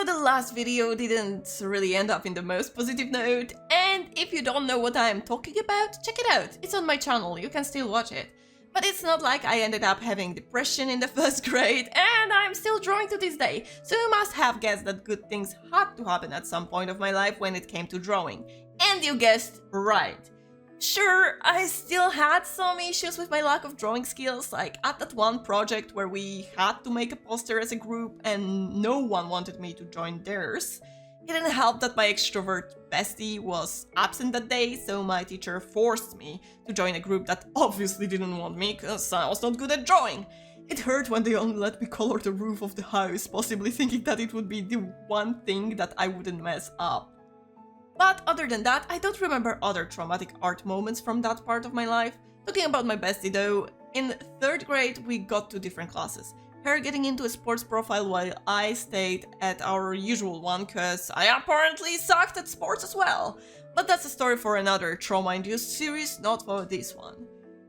know the last video didn't really end up in the most positive note, and if you don't know what I am talking about, check it out, it's on my channel, you can still watch it. But it's not like I ended up having depression in the first grade, and I'm still drawing to this day, so you must have guessed that good things had to happen at some point of my life when it came to drawing. And you guessed right. Sure, I still had some issues with my lack of drawing skills, like at that one project where we had to make a poster as a group and no one wanted me to join theirs. It didn't help that my extrovert bestie was absent that day, so my teacher forced me to join a group that obviously didn't want me because I was not good at drawing. It hurt when they only let me color the roof of the house, possibly thinking that it would be the one thing that I wouldn't mess up. But other than that, I don't remember other traumatic art moments from that part of my life. Talking about my bestie though, in 3rd grade we got 2 different classes. Her getting into a sports profile while I stayed at our usual one cause I apparently sucked at sports as well. But that's a story for another trauma-induced series, not for this one.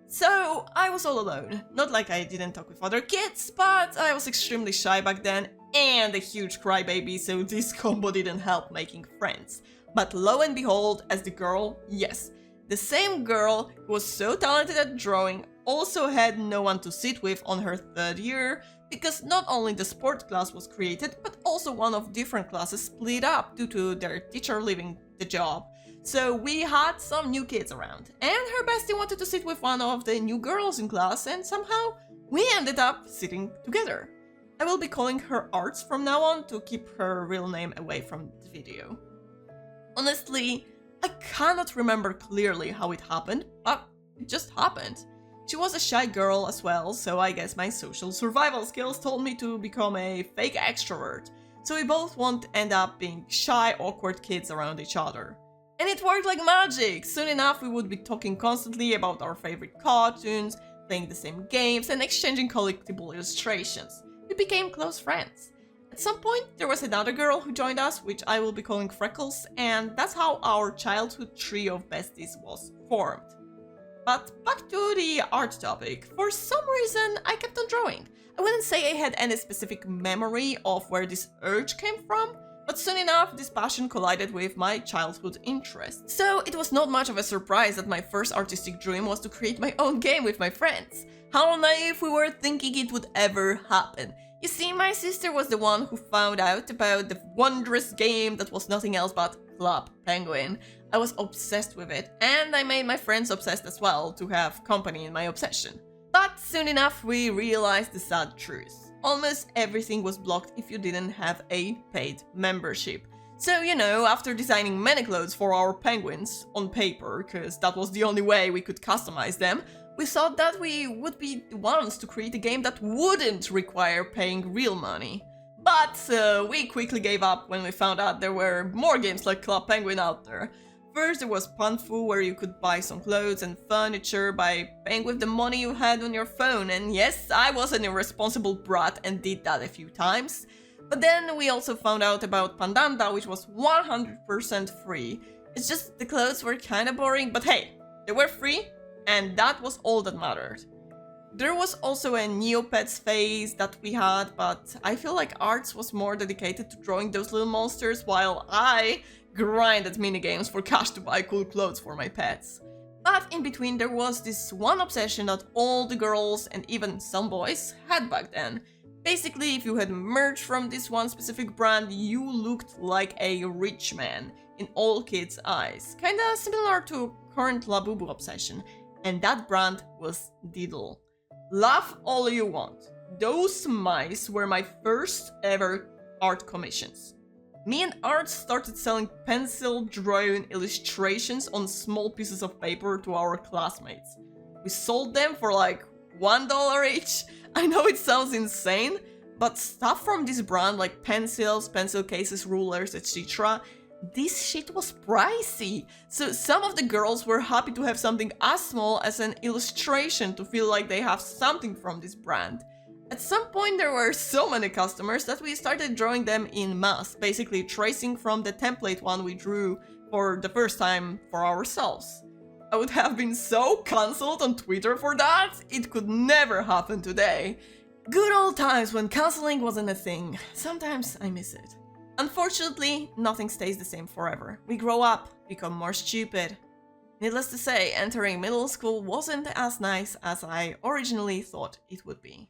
So I was all alone. Not like I didn't talk with other kids, but I was extremely shy back then and a huge crybaby, so this combo didn't help making friends. But lo and behold, as the girl, yes, the same girl who was so talented at drawing also had no one to sit with on her 3rd year, because not only the sport class was created, but also one of different classes split up due to their teacher leaving the job. So we had some new kids around, and her bestie wanted to sit with one of the new girls in class, and somehow we ended up sitting together. I will be calling her Arts from now on to keep her real name away from the video. Honestly, I cannot remember clearly how it happened, but it just happened. She was a shy girl as well, so I guess my social survival skills told me to become a fake extrovert, so we both won't end up being shy, awkward kids around each other. And it worked like magic! Soon enough we would be talking constantly about our favorite cartoons, playing the same games, and exchanging collectible illustrations. We became close friends. At some point, there was another girl who joined us, which I will be calling Freckles, and that's how our childhood trio of besties was formed. But back to the art topic. For some reason, I kept on drawing. I wouldn't say I had any specific memory of where this urge came from, but soon enough, this passion collided with my childhood interest. So it was not much of a surprise that my first artistic dream was to create my own game with my friends. How naive we were thinking it would ever happen. You see, my sister was the one who found out about the wondrous game that was nothing else but Club Penguin. I was obsessed with it, and I made my friends obsessed as well to have company in my obsession. But soon enough we realized the sad truth. Almost everything was blocked if you didn't have a paid membership. So, you know, after designing many clothes for our penguins on paper, cause that was the only way we could customize them, we thought that we would be the ones to create a game that wouldn't require paying real money. But we quickly gave up when we found out there were more games like Club Penguin out there. First there was Panfu, where you could buy some clothes and furniture by paying with the money you had on your phone, and yes, I was an irresponsible brat and did that a few times. But then we also found out about Pandanda, which was 100% free. It's just the clothes were kinda boring, but hey, they were free, and that was all that mattered. There was also a Neopets phase that we had, but I feel like Arts was more dedicated to drawing those little monsters, while I grinded minigames for cash to buy cool clothes for my pets. But in between there was this one obsession that all the girls and even some boys had back then. Basically, if you had merch from this one specific brand, you looked like a rich man in all kids' eyes. Kinda similar to current Labubu obsession, and that brand was Diddle. Laugh all you want. Those mice were my first ever art commissions. Me and Art started selling pencil-drawn illustrations on small pieces of paper to our classmates. We sold them for like $1 each. I know it sounds insane, but stuff from this brand like pencils, pencil cases, rulers, etc., this shit was pricey. So some of the girls were happy to have something as small as an illustration to feel like they have something from this brand. At some point there were so many customers that we started drawing them in mass, basically tracing from the template one we drew for the first time for ourselves. I would have been so cancelled on Twitter for that, it could never happen today. Good old times when cancelling wasn't a thing. Sometimes I miss it. Unfortunately, nothing stays the same forever. We grow up, become more stupid. Needless to say, entering middle school wasn't as nice as I originally thought it would be.